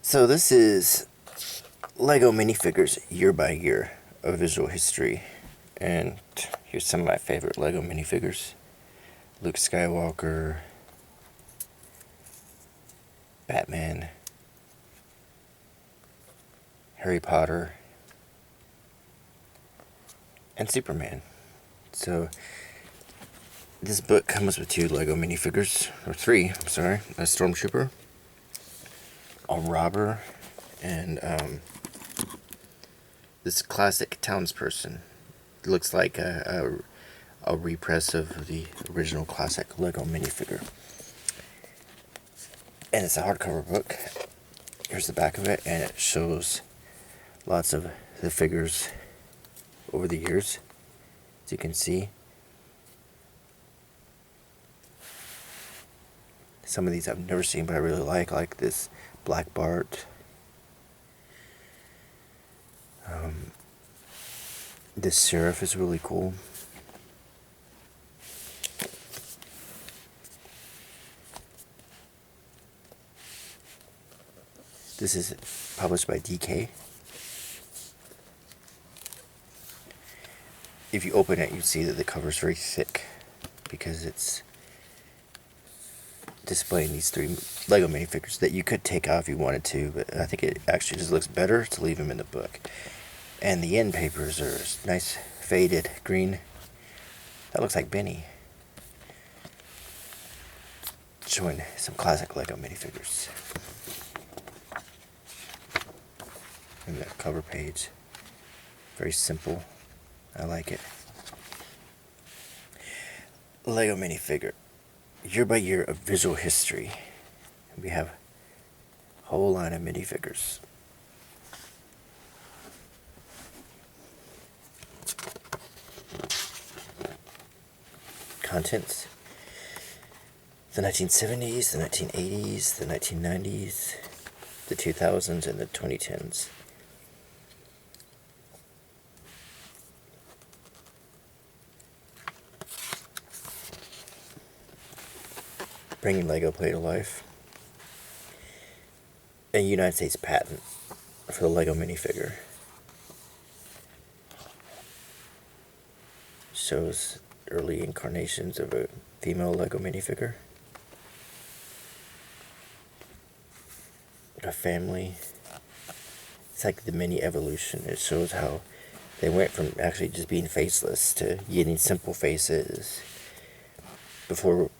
So this is Lego minifigures year by year of visual history, and here's some of my favorite Lego minifigures: Luke Skywalker, Batman, Harry Potter, and Superman. So this book comes with two Lego minifigures, or three, I'm sorry: a Stormtrooper, a robber, and this classic townsperson. It looks like a repress of the original classic Lego minifigure. And it's a hardcover book. Here's the back of it, and it shows lots of the figures over the years, as you can see. Some of these I've never seen, but I really like this Black Bart. This Sheriff is really cool. This is published by DK. If you open it, you see that the cover is very thick because it's displaying these three Lego minifigures that you could take out if you wanted to, but I think it actually just looks better to leave them in the book. And the end papers are nice faded green. That looks like Benny. Showing some classic Lego minifigures. And the cover page. Very simple. I like it. Lego minifigure. Year by year of visual history. We have a whole line of minifigures. Contents: the 1970s, the 1980s, the 1990s, the 2000s, and the 2010s. Bringing Lego play to life. A United States patent for the Lego minifigure. Shows early incarnations of a female Lego minifigure. A family. It's like the mini evolution. It shows how they went from actually just being faceless to getting simple faces before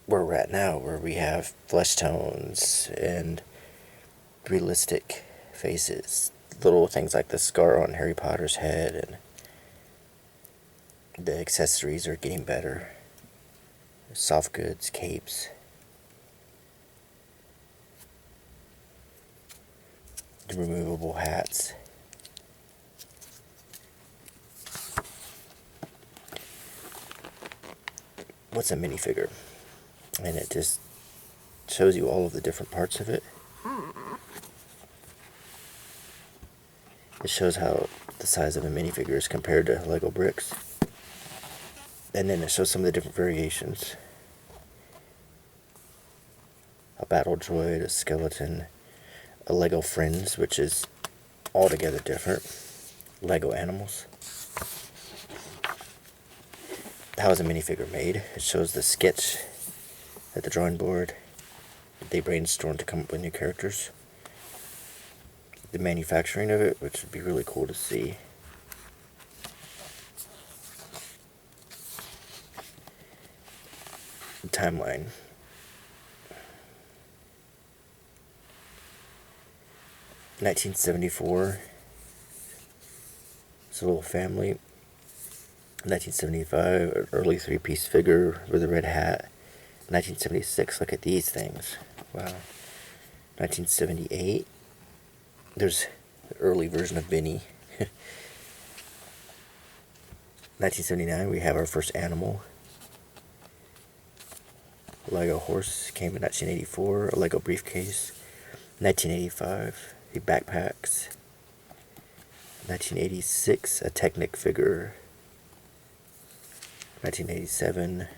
where we're at now, where we have flesh tones and realistic faces. Little things like the scar on Harry Potter's head, and the accessories are getting better. Soft goods, capes. The removable hats. What's a minifigure? And it just shows you all of the different parts of it. It shows how the size of a minifigure is compared to Lego bricks. And then it shows some of the different variations. A battle droid, a skeleton, a Lego Friends, which is altogether different. Lego animals. How is a minifigure made? It shows the sketch at the drawing board. They brainstormed to come up with new characters. The manufacturing of it, which would be really cool to see. The timeline. In 1974, it's a little family. 1975, an early three-piece figure with a red hat. 1976, look at these things. Wow. 1978, there's the early version of Benny. 1979, we have our first animal. A Lego horse came in 1984, a Lego briefcase. 1985, the backpacks. 1986, a Technic figure. 1987,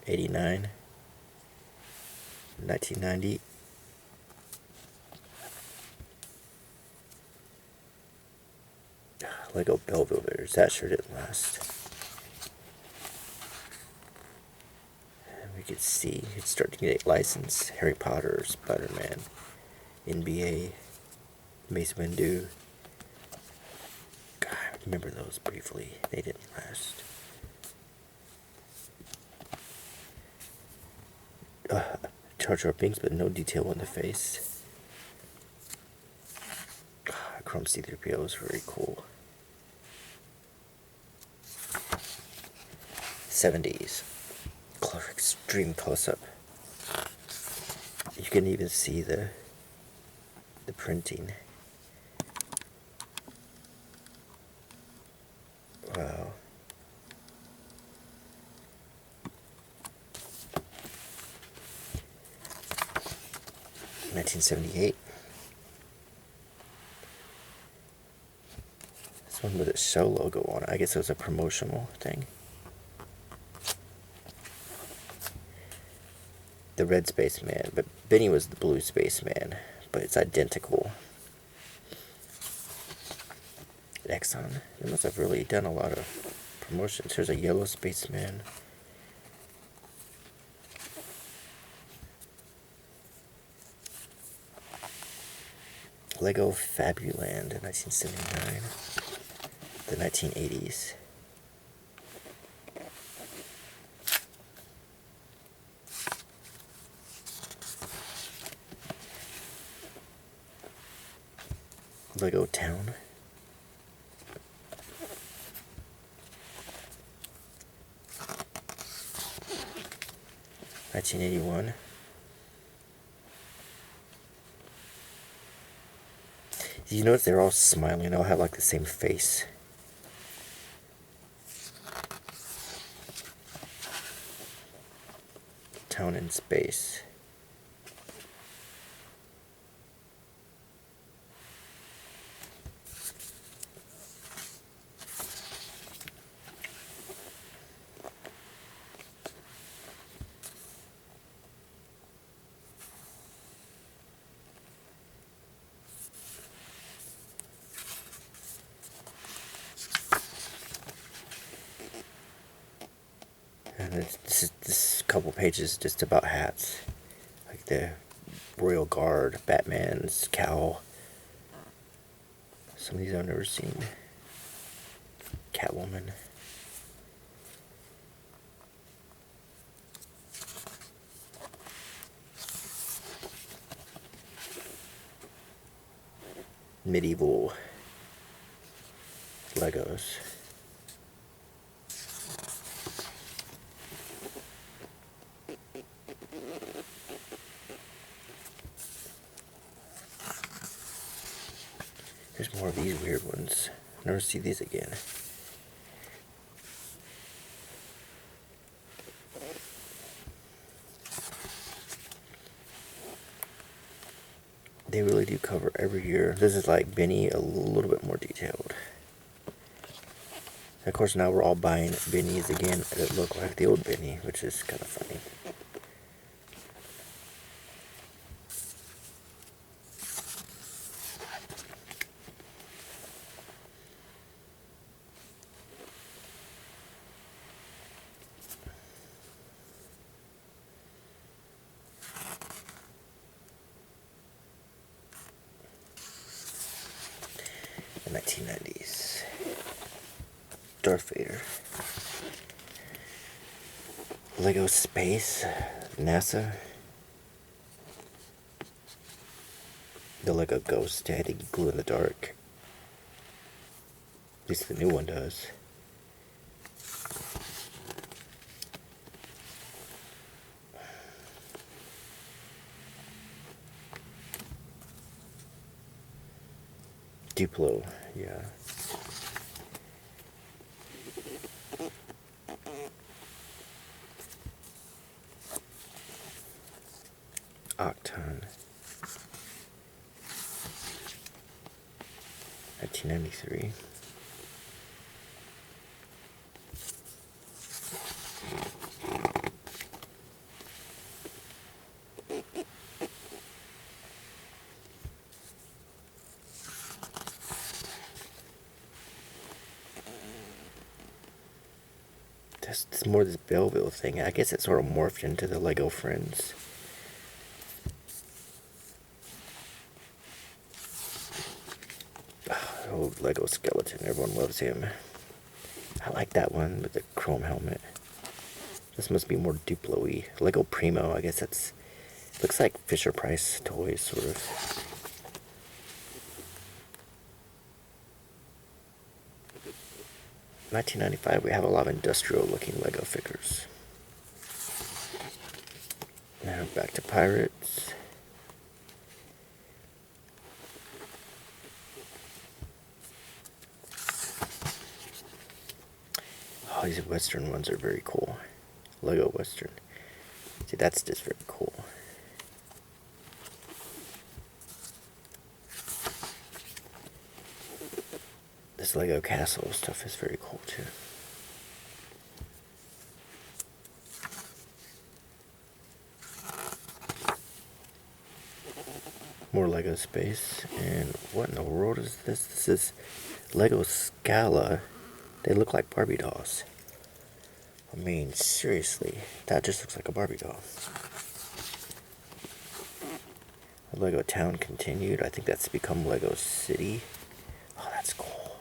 89, 1990, Lego Bellbuilders. That sure didn't last. And we could see it's starting to get licensed. Harry Potter, Spider-Man, NBA, Mace Windu. God, I remember those briefly. They didn't last. Jar Jar Binks, but no detail on the face. Chrome C-3PO is very cool. 70s. Extreme close-up. You can even see the printing. Wow. $1978. This one with a show logo on it. I guess it was a promotional thing. The red spaceman, but Benny was the blue spaceman, but it's identical. Exxon. They must have really done a lot of promotions. Here's a yellow spaceman. Lego Fabuland in 1979. The 1980s. Lego Town. $1981. You notice they're all smiling. They all have like the same face. Town in space. And this couple pages just about hats, like the Royal Guard, Batman's cowl. Some of these I've never seen. Catwoman. Medieval Legos. There's more of these weird ones. Never see these again. They really do cover every year. This is like Benny, a little bit more detailed. And of course, now we're all buying Bennies again that look like the old Benny, which is kind of funny. The 1990s. Darth Vader. Lego Space. NASA. The Lego Ghost. I think glue in the dark. At least the new one does. Duplo, yeah. Octon. 1993. It's more this Belleville thing. I guess it sort of morphed into the Lego Friends. Oh, Lego skeleton. Everyone loves him. I like that one with the chrome helmet. This must be more Duplo-y. Lego Primo, I guess that's... Looks like Fisher-Price toys, sort of. $19.95, we have a lot of industrial-looking Lego figures. Now back to Pirates. Oh, these Western ones are very cool. Lego Western. See, that's just very cool. This Lego Castle stuff is very cool too. More Lego space. And what in the world is this? This is Lego Scala. They look like Barbie dolls. I mean, seriously, that just looks like a Barbie doll. Lego Town continued. I think that's become Lego City. Oh, that's cool.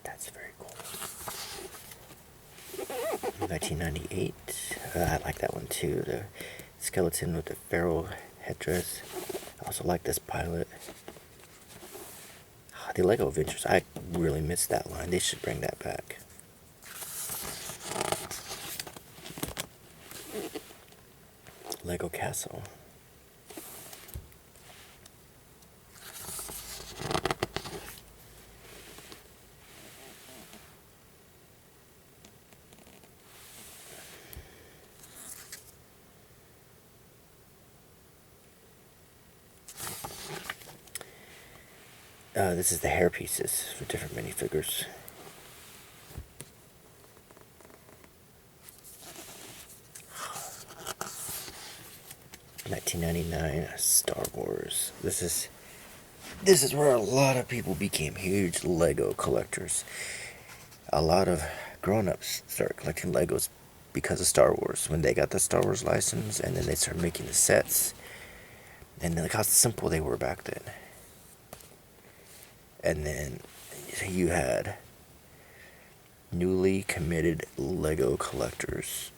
That's very cool. 1998. I like that one too. The skeleton with the pharaoh headdress. I also like this pilot. The Lego Adventures. I really missed that line. They should bring that back. Lego Castle. This is the hair pieces for different minifigures. $19.99 Star Wars. This is where a lot of people became huge Lego collectors. A lot of grown-ups started collecting Legos because of Star Wars. When they got the Star Wars license, and then they started making the sets. And look how simple they were back then. And then you had newly committed Lego collectors.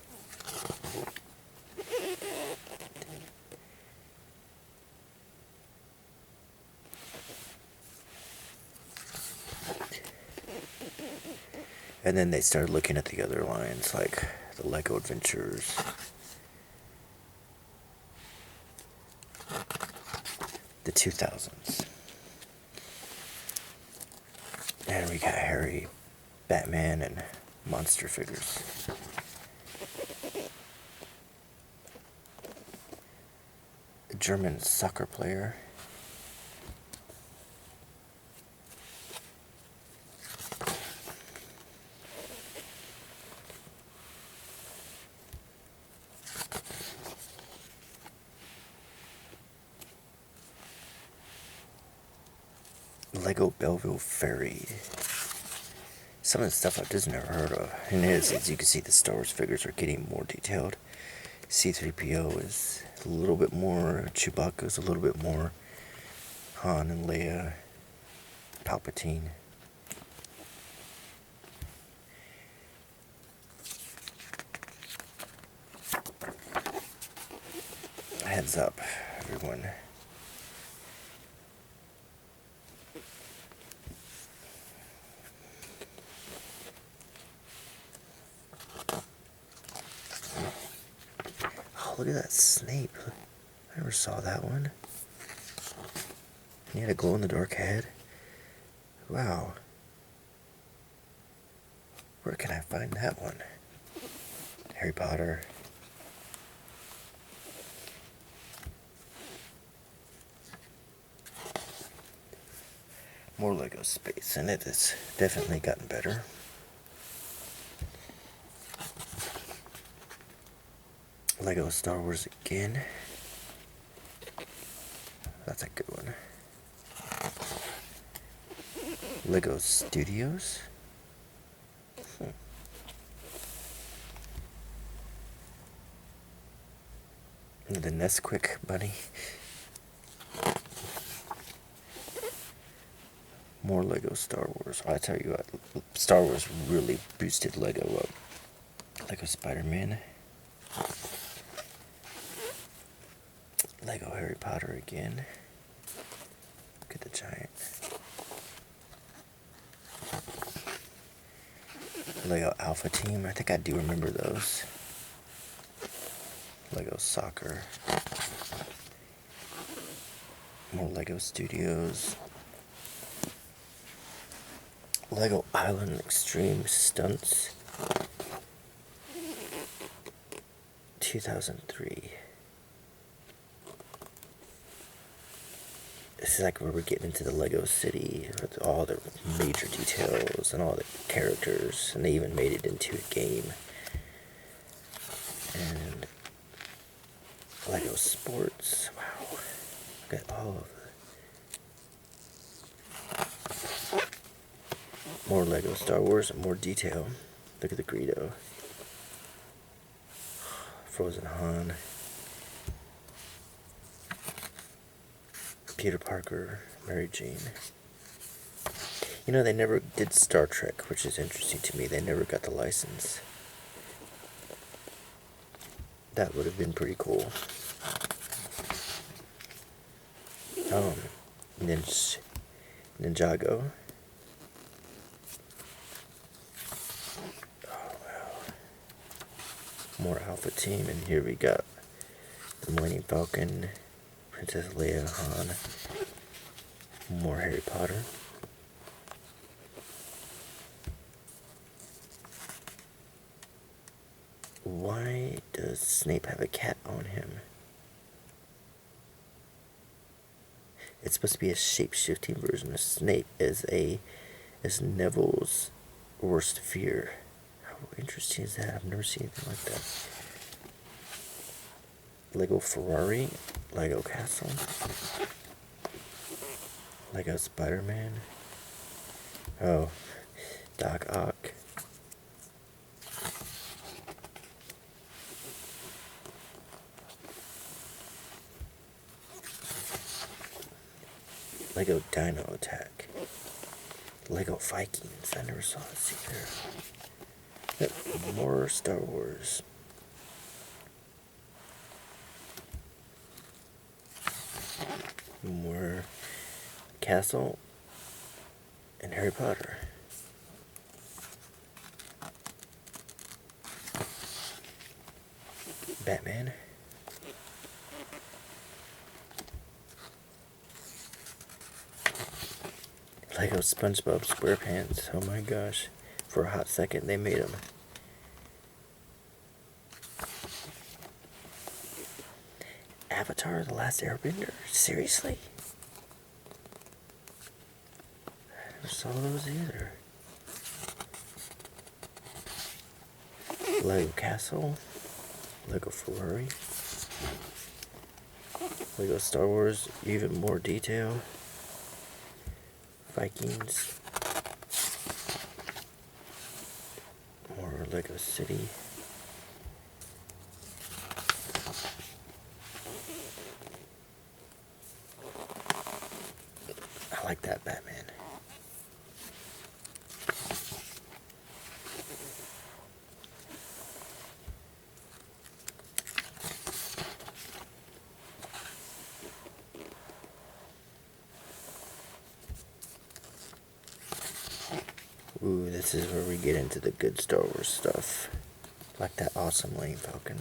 And then they started looking at the other lines, like the Lego Adventures. The 2000s. And we got Harry, Batman, and monster figures. A German soccer player. Lego Belleville Ferry. Some of the stuff I've just never heard of. And as you can see, the Star Wars figures are getting more detailed. C-3PO is a little bit more, Chewbacca is a little bit more, Han and Leia, Palpatine. Heads up, everyone. Oh, look at that Snape. I never saw that one. He had a glow-in-the-dark head. Wow. Where can I find that one? Harry Potter. More Lego space, and it has definitely gotten better. Lego Star Wars again. That's a good one. Lego Studios. Nesquik bunny. More Lego Star Wars. I tell you what, Star Wars really boosted Lego up. Lego Spider-Man. Lego Harry Potter again. Look at the giant. Lego Alpha Team. I think I do remember those. Lego Soccer. More Lego Studios. Lego Island Extreme Stunts. 2003. This is like where we're getting into the Lego City with all the major details and all the characters, and they even made it into a game. And Lego Sports. Wow. Look at all of it. More Lego Star Wars and more detail. Look at the Greedo. Frozen Han. Peter Parker, Mary Jane. You know, they never did Star Trek, which is interesting to me. They never got the license. That would have been pretty cool. Ninjago. Oh, wow. More Alpha Team, and here we got the Millennium Falcon, Princess Leia, Han. More Harry Potter. Why does Snape have a cat on him? It's supposed to be a shape-shifting version of Snape as Neville's worst fear. How interesting is that? I've never seen anything like that. Lego Ferrari, Lego Castle, Lego Spider-Man. Oh, Doc Ock. Lego Dino Attack. Lego Vikings. I never saw this either. Yep, more Star Wars. More Castle and Harry Potter. Batman. Lego SpongeBob SquarePants. Oh my gosh. For a hot second they made them. Avatar: The Last Airbender? Seriously? I never saw those either. Lego Castle. Lego Ferrari. Lego Star Wars, even more detail. Vikings. More Lego City. I like that Batman. Ooh, this is where we get into the good Star Wars stuff. Like that awesome Millennium Falcon.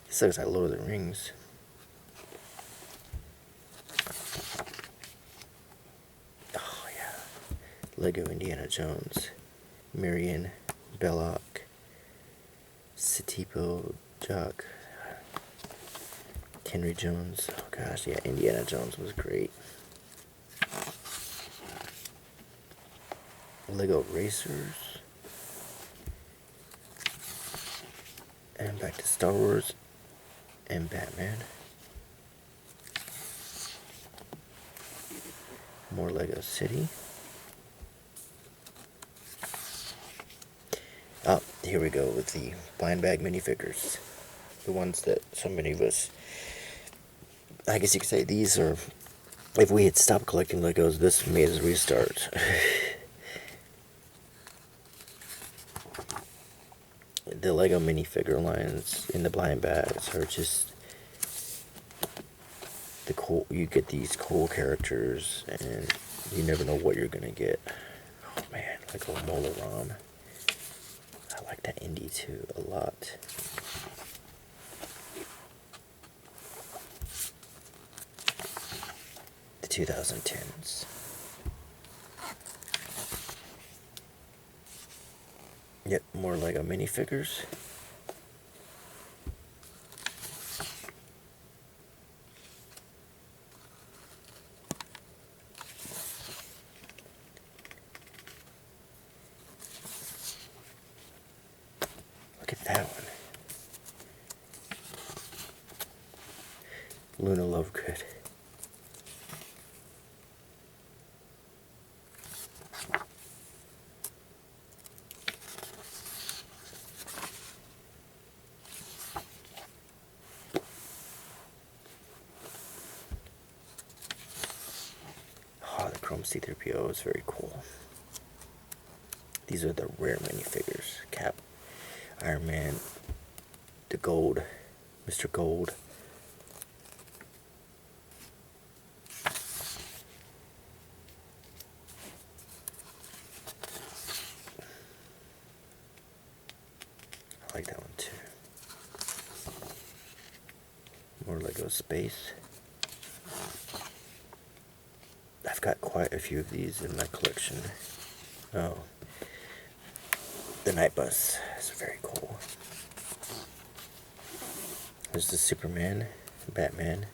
This looks like Lord of the Rings. Oh yeah. Lego Indiana Jones. Marion Belloc. Satipo Jock. Henry Jones. Oh gosh, yeah, Indiana Jones was great. Lego Racers. And back to Star Wars and Batman. More Lego City. Oh, here we go with the blind bag minifigures. The ones that so many of us, I guess you could say these are, if we had stopped collecting Legos, this made us restart. The Lego minifigure lines in the blind bags are just the cool. You get these cool characters, and you never know what you're gonna get. Oh man, like a Molaram. I like that indie too a lot. The 2010s. Yep, more Lego minifigures. Look at that one. Luna Lovegood. Oh, the Chrome C-3PO is very cool. These are the rare minifigures. Cap, Iron Man, the Gold, Mr. Gold. I like that one too. More Lego Space. I've got quite a few of these in my collection. Oh, the Night Bus is very cool. There's the Superman, Batman.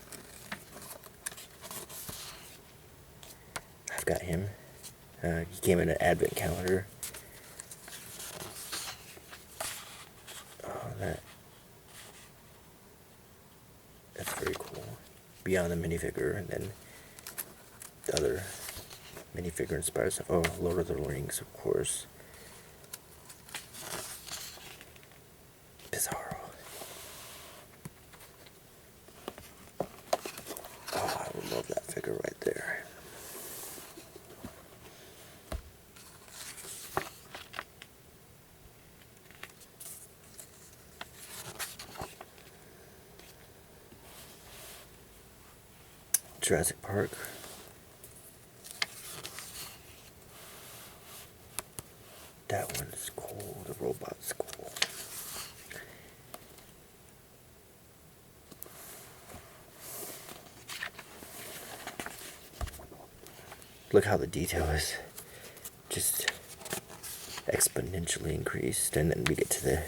I've got him. He came in an advent calendar. Oh, that's very cool. Beyond the minifigure, and then the other minifigure inspired stuff. Oh, Lord of the Rings, of course. Bizarro. Oh, I would love that figure right there. Jurassic Park. That one is cool. The robot's cool. Look how the detail is just exponentially increased, and then we get to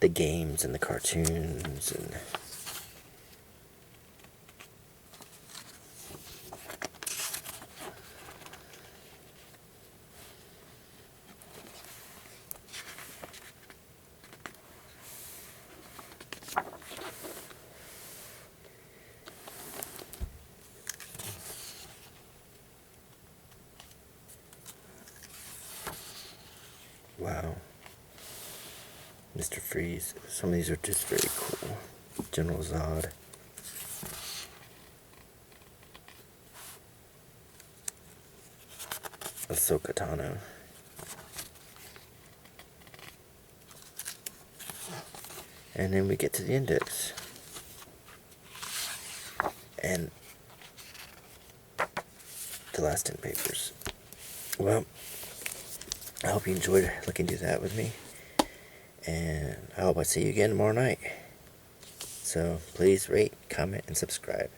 the games and the cartoons and wow. Mr. Freeze. Some of these are just very cool. General Zod. Ahsoka Tano. And then we get to the index. And the last 10 papers. Well, I hope you enjoyed looking through that with me. And I hope I see you again tomorrow night. So please rate, comment, and subscribe.